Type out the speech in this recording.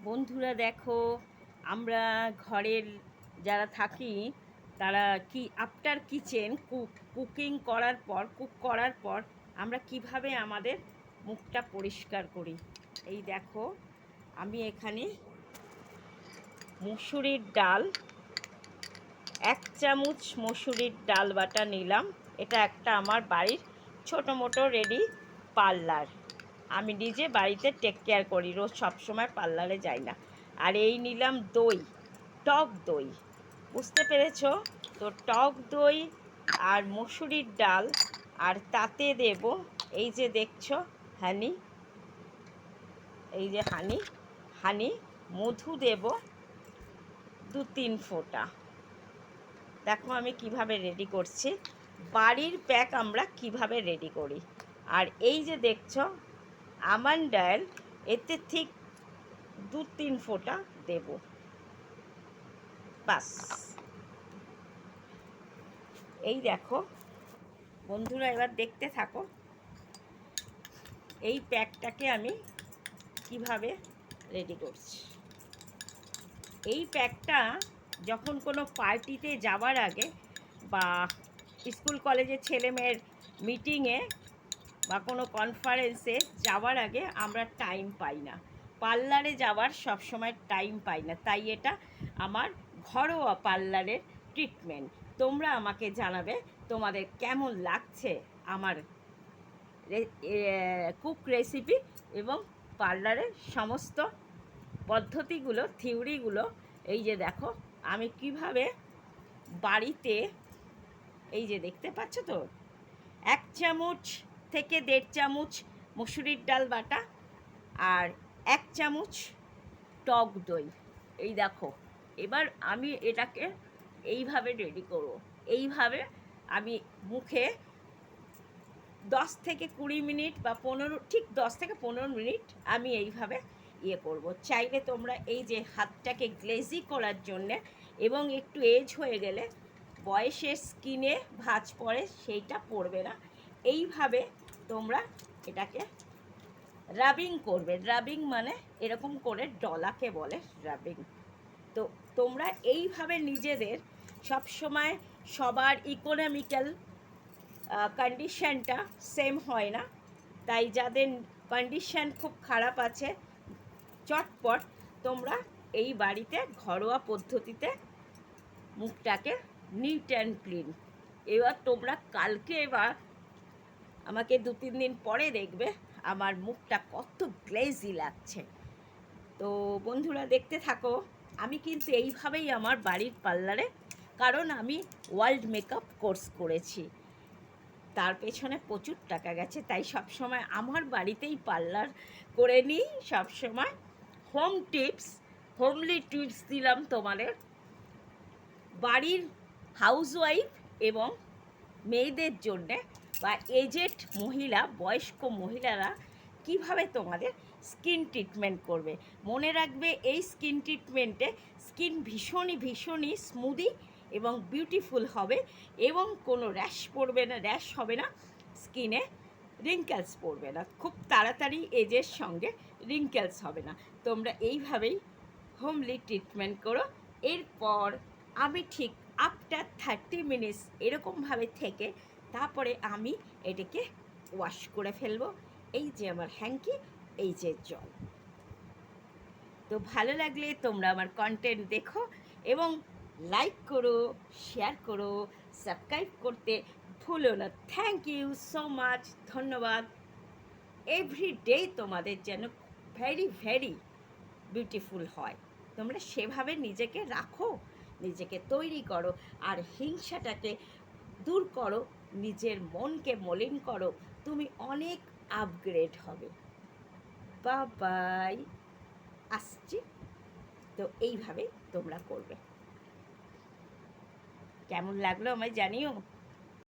বন্ধুরা দেখো, আমরা ঘরের যারা থাকি তারা কি আফটার কিচেন কুক করার পর আমরা কিভাবে আমাদের মুখটা পরিষ্কার করি। এই দেখো, আমি এখানে মুসুরির ডাল 1 চামচ মসুরির ডাল বাটা নিলাম। এটা একটা আমার বাড়ির ছোটো মোটো রেডি পার্লার। আমি নিজে বাড়িতে টেক কেয়ার করি, রোজ সবসময় পার্লারে যাই না। আর এই নিলাম দই, টক দই, বুঝতে পেরেছ তো? টক দই আর মসুরির ডাল, আর তাতে দেব এই যে দেখছো হানি, এই যে হানি হানি মধু দেব 2-3 ফোঁটা। দেখো আমি কিভাবে রেডি করছি, বাড়ির প্যাক আমরা কিভাবে রেডি করি। আর এই যে দেখছো আমন্ড অয়েল, এতে ঠিক 2-3 ফোঁটা দেব, বাস। এই দেখো বন্ধুরা, এবার দেখতে থাকো এই প্যাকটাকে আমি কিভাবে রেডি করছি। এই প্যাকটা যখন কোনো পার্টিতে যাওয়ার আগে বা স্কুল কলেজের ছেলেমেয়ের মিটিংয়ে বা কোনো কনফারেন্সে যাওয়ার আগে আমরা টাইম পাই না, পার্লারে যাওয়ার সবসময় টাইম পাই না, তাই এটা আমার ঘরোয়া পার্লারের ট্রিটমেন্ট। তোমরা আমাকে জানাবে তোমাদের কেমন লাগছে আমার কুক রেসিপি এবং পার্লারের সমস্ত পদ্ধতিগুলো, থিওরিগুলো। এই যে দেখো আমি কিভাবে বাড়িতে, এই যে দেখতে পাচ্ছ তো, 1 চামচ থেকে 1.5 চামচ মসুরির ডাল বাটা আর 1 চামচ টক দই। এই দেখো, এবার আমি এটাকে এইভাবে রেডি করব। এইভাবে আমি মুখে 10 থেকে 20 মিনিট বা 15, ঠিক 10 থেকে 15 মিনিট আমি এইভাবে করব। চাইলে তোমরা এই যে হাতটাকে গ্লেজি করার জন্যে এবং একটু এজ হয়ে গেলে বয়সের স্কিনে ভাঁজ পড়ে, সেইটা পড়বে না। এইভাবে তোমরা এটাকে রাবিং করবে। রাবিং মানে এরকম করে ডলাকে বলে রাবিং। তো তোমরা এইভাবে নিজেদের, সবসময় সবার ইকোনমিক্যাল কন্ডিশানটা সেম হয় না, তাই যাদের কন্ডিশান খুব খারাপ আছে চটপট, তোমরা এই বাড়িতে ঘরোয়া পদ্ধতিতে মুখটাকে নিট অ্যান্ড ক্লিন। এবার তোমরা কালকে এবার আমাকে 2-3 দিন পরে দেখবে আমার মুখটা কত গ্লেজি লাগছে। তো বন্ধুরা দেখতে থাকো, আমি কিন্তু এইভাবেই আমার বাড়ির পার্লারে, কারণ আমি ওয়ার্ল্ড মেকআপ কোর্স করেছি, তার পেছনে প্রচুর টাকা গেছে, তাই সবসময় আমার বাড়িতেই পার্লার করে নিই। সবসময় হোমলি টিপস দিলাম তোমাদের। বাড়ির হাউসওয়াইফ এবং মেয়েদের জন্যে বা এজেড মহিলা, বয়স্ক মহিলারা কিভাবে তোমাদের স্কিন ট্রিটমেন্ট করবে। মনে রাখবে এই স্কিন ট্রিটমেন্টে স্কিন ভীষণই স্মুদি এবং বিউটিফুল হবে, এবং কোনো র্যাশ পড়বে না, র্যাশ হবে না, স্কিনে রিঙ্কেলস পড়বে না, খুব তাড়াতাড়ি এজের সঙ্গে রিঙ্কেলস হবে না। তোমরা এইভাবেই হোমলি ট্রিটমেন্ট করো। এরপর আমি ঠিক আফটার 30 মিনিটস এরকমভাবে থেকে তারপরে আমি এটাকে ওয়াশ করে ফেলবো। এই যে আমার হ্যাঙ্কি, এই যে জল। তো ভালো লাগলে তোমরা আমার কন্টেন্ট দেখো এবং লাইক করো, শেয়ার করো, সাবস্ক্রাইব করতে ভুলো না। থ্যাংক ইউ সো মাচ, ধন্যবাদ। এভরিডে তোমাদের যেন ভেরি বিউটিফুল হয়, তোমরা সেভাবে নিজেকে রাখো, নিজেকে তৈরি করো, আর হিংসাটাকে দূর করো, নিজের মনকে মলিন করো, তুমি অনেক আপগ্রেড হবে। বাই, আসছি। তো এইভাবে তোমরা করবে। কেমন লাগলো আমায় জানিও।